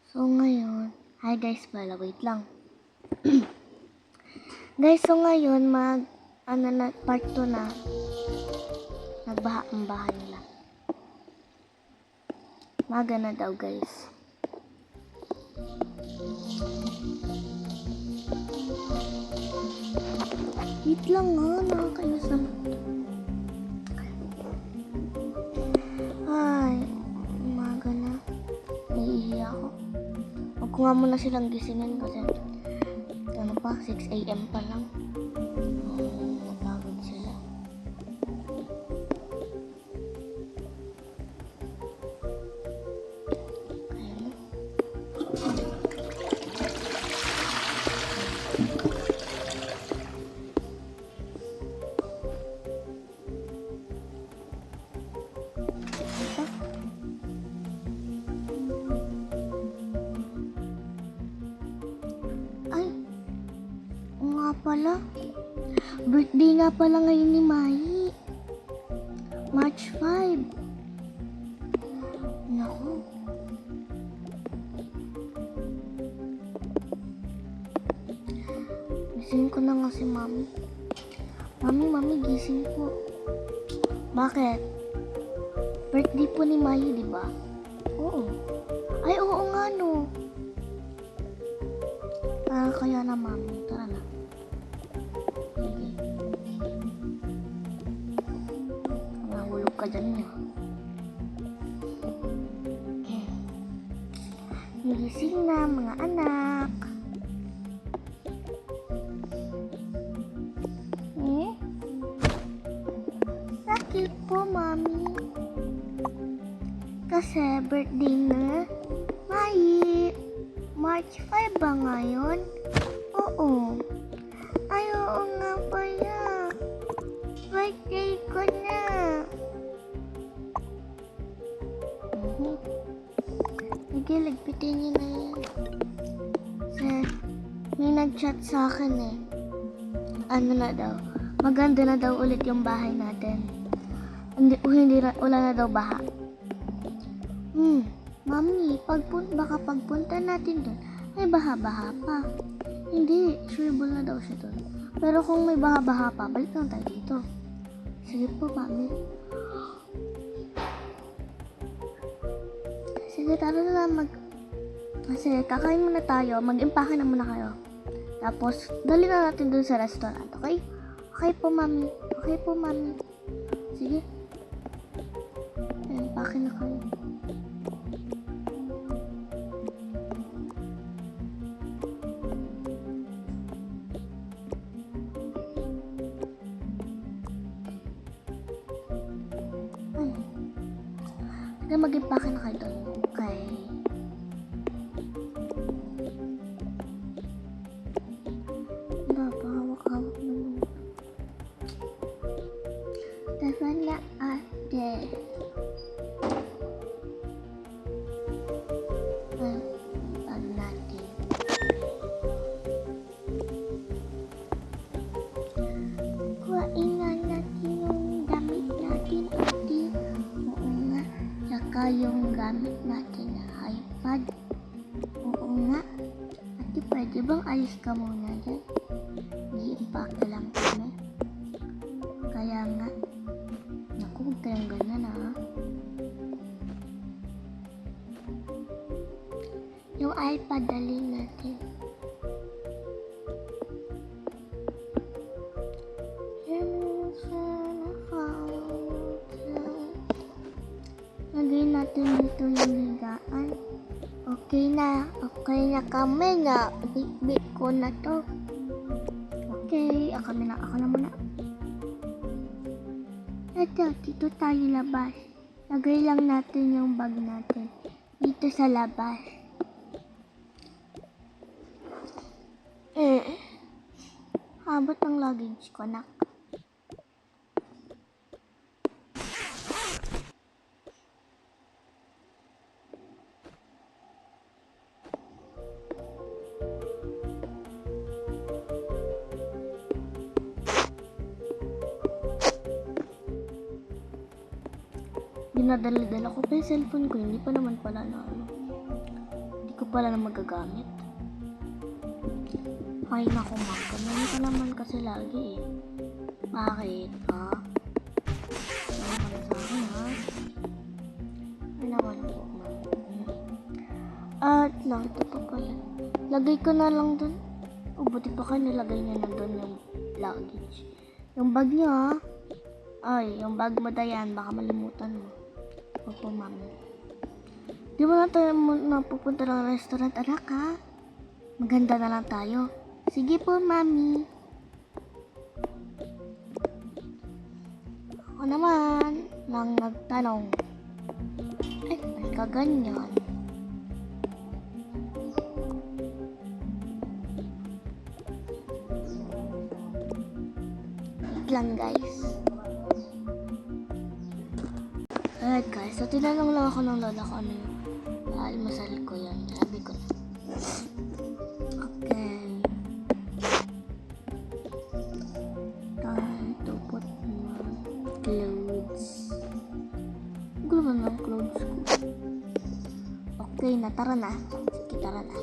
So ngayon, hi guys pala, wait lang. Guys, so ngayon part 2 na. Nagbaha ang bahay nila. Maga na daw guys. Wait lang nga, nakakainis naman. Ay, umaga na. Naiihi ako. Huwag ko nga muna silang gisingin kasi 6 AM pa lang. Napagod sila. Ayun. Pala. Birthday nga pala ngayon ni Mai. March 5. Naku. Gising ko na nga si Mami. Mami, gising po. Bakit? Birthday po ni Mai, di ba? Oo. Ay, oo nga no. Kaya na Mami. Tara na. Nahulog ka dyan niya. Gising na mga anak. Bakit po Mami? Kasi birthday na Mai. March 5 ba ngayon? Oo. Ay, oo nga pala. Birthday ko na. Sige, lagpitin niyo na yan. Kasi may nag-chat sa akin eh. Ano na daw? Maganda na daw ulit yung bahay natin. Wala na daw baha. Mami, baka pagpunta natin doon, may baha-baha pa. Hindi, sureable na daw siya doon. Pero kung may baha-baha pa, balik lang tayo dito. Sige po, Mami. Sige, tara na kasi kakain muna tayo, mag-impake na muna kayo. Tapos, dali na natin doon sa restaurant, okay? Okay po, Mami. Okay po, Mami. Sige. Impake na kayo. Mag-impake na kayo doon. Okay. Hawak-hawak naman. Tara na ate. Pag natin. Kuhain na natin yung damit natin ate. Saka yung gamit natin na iPad. Oo nga. Ate, pwede bang alis ka muna dyan? I-impake lang kami. Kaya nga. Naku, huwag kayong ganyan ha. Yung iPad, dalhin natin. Lagay natin dito yung higaan. Okay na kami na. Big ko na to. Okay, ako na muna. Ito, dito tayo labas. Lagay lang natin yung bag natin. Dito sa labas. Habot ang luggage ko na. Dinadala-dala ko pa yung cellphone ko, hindi pa naman pala na ano. Hindi ko pala na magagamit. Ay naku, ma'am. Ganyan ka naman kasi lagi eh. Bakit, ha? Ay, naman sa akin, ha? Ay naman po, ma'am. At lang, ito pa pala. Lagay ko na lang dun. O, buti pa kayo nilagay niya na dun yung luggage. Yung bag niyo, ha? Ay, yung bag mo, Dayan. Baka malimutan mo. Opo, mami. Di mo na tayo napupunta ng restaurant, anak, ha? Maganda na lang tayo. Sige po, mami. Ako naman lang nagtanong. Ay, ba't ka ganyan? Wait lang, guys. Alright, guys. So, tinanong lang ako ng lola ko ano yung almasal ko yan. Sabi ko na. Okay. Time to put my clothes. Gulo ng clothes ko. Okay na, tara na. Sige, tara na.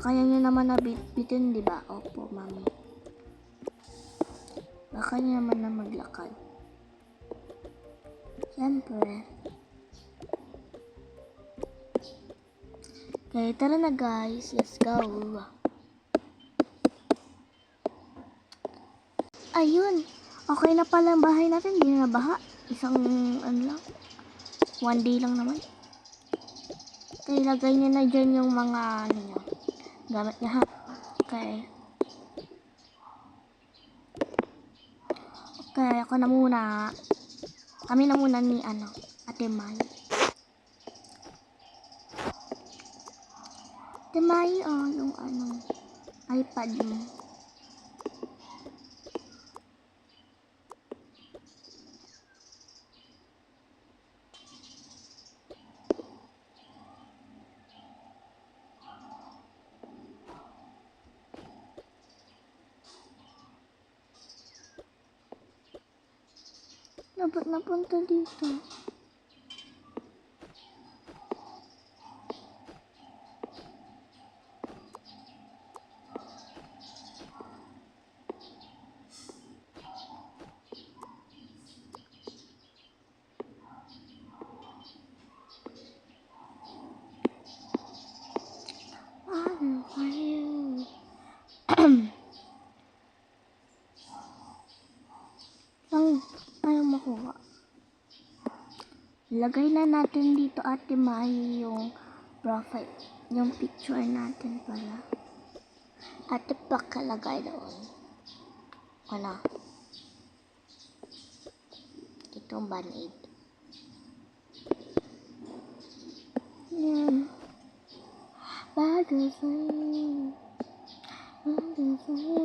Kaya nyo naman na bitin, di ba? Opo, mami. Kaya nyo naman na maglakad. Siyempre. Okay, tara na guys. Let's go. Ayun. Okay na pala ang bahay natin. Hindi na baha. Isang, ano lang. 1 day lang naman. Okay, lagay niyo na dyan yung mga, ano nyo. Gamit niya ha. Okay. Okay, ako na muna. Kami na muna ni, Ate Mai. Ate Mai, yung, iPad mo. Dapat napunta dito. Ano kayo? Ayaw makuha. Lagay na natin dito, Ate Mai, yung profile, yung picture natin pala. Ate, pakalagay doon. Ano? Ito ang band-aid. Yan. Bago sa'yo. Bago sa'yo.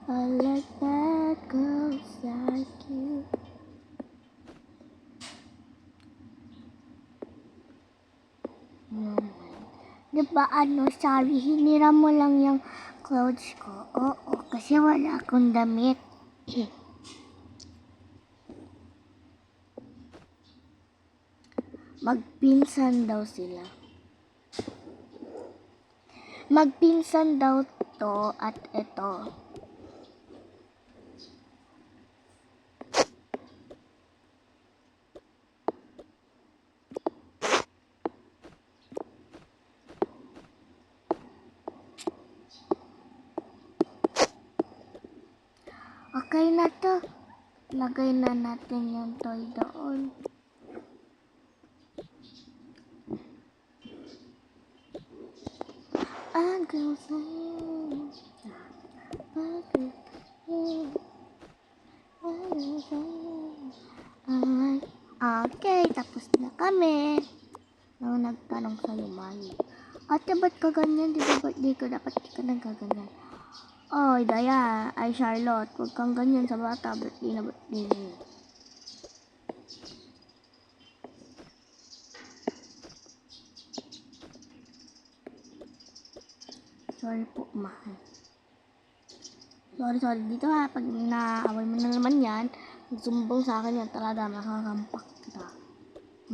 I like bad girls like you. Diba sorry, hiniram mo lang yung clothes ko. Oo, kasi wala akong damit. Magpinsan daw sila. Magpinsan daw to at ito. Okay na to. Lagay na natin yung toy doon. Agaw sa'yo. Agaw sa'yo. Agaw sa'yo. Okay, tapos na kami. Nung nagtanong sa'yo, Mai. Ate, ba't ka ganyan? Di ba birthday ko? Dapat di ka nang kaganyan. Oy, Daya. Ay, Charlotte. Huwag kang ganyan sa bata. Birthday na birthday niya. Sorry po, mahal. Sorry dito ha. Pag naaway mo na naman yan, magsumbong sa akin yan talaga. Makakampak kita.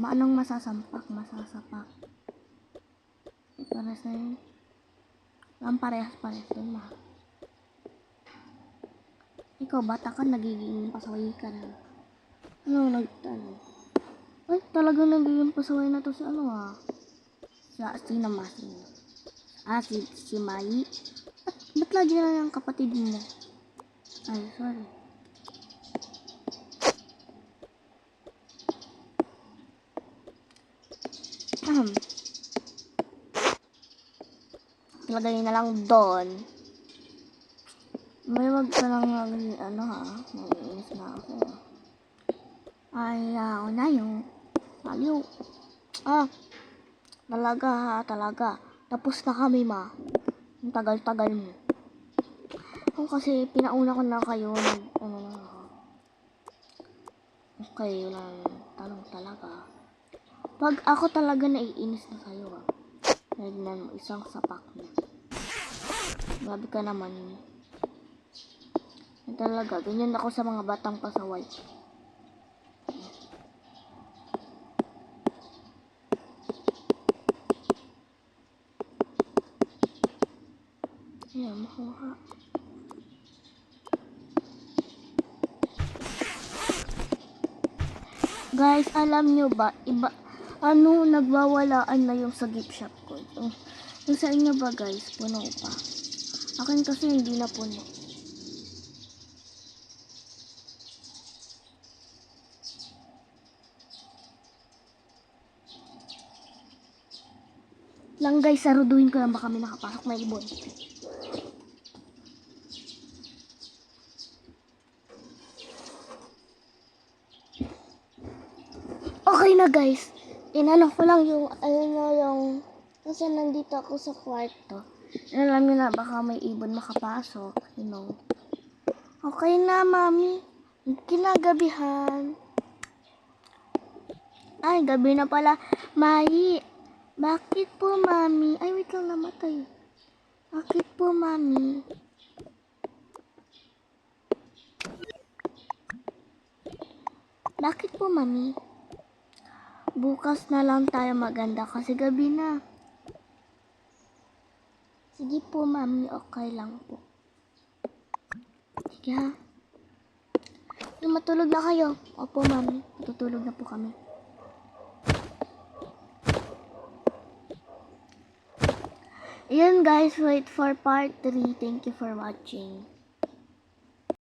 Anong masasampak? Masasapak. Para sa yun. Ang parehas-parehas din ma. Ikaw, bata ka, nagiging pasaway ka na. Ano, ay, talaga nagiging pasaway na to si ano ah. Sino ma? Sino? Si Mai. Ba't lagi na yung kapatid mo? Ay, sorry. Lagay na lang doon. May wag ka lang lagay, ano ha? Naiinis na ako. Ayaw na yung aliw. Talaga ha, talaga. Tapos na kami ma. Ang tagal-tagal mo. Kung kasi pinauna ko na kayo, ano na ako. Okay, lang tanong talaga. Pag ako talaga naiinis na sa'yo ha. Nagnan mo isang sapak na. Grabe ka naman. Talaga, ganyan ako sa mga batang pasaway. Ayan, makuha. Guys, alam nyo ba, nagwawalaan na yung sa gift shop ko. Yung sa inyo ba guys, puno pa. Akin kasi hindi na puno. Lang guys, saruduhin ko lang baka may nakapasok na ibon. Okay na guys. Inano ko lang yung, kasi nandito ako sa kwarto. Alam nyo na baka may ibon makapasok. You know. Okay na, mami. Kinagabihan. Ay, gabi na pala. Mai, bakit po, mami? Ay, wait lang, namatay. Bakit po, mami? Bakit po, mami? Bukas na lang tayo maganda kasi gabi na. Sige po, mami. Okay lang po. Sige ha. Matulog na kayo. Opo, mami. Matutulog na po kami. Ayan guys, wait for part 3. Thank you for watching.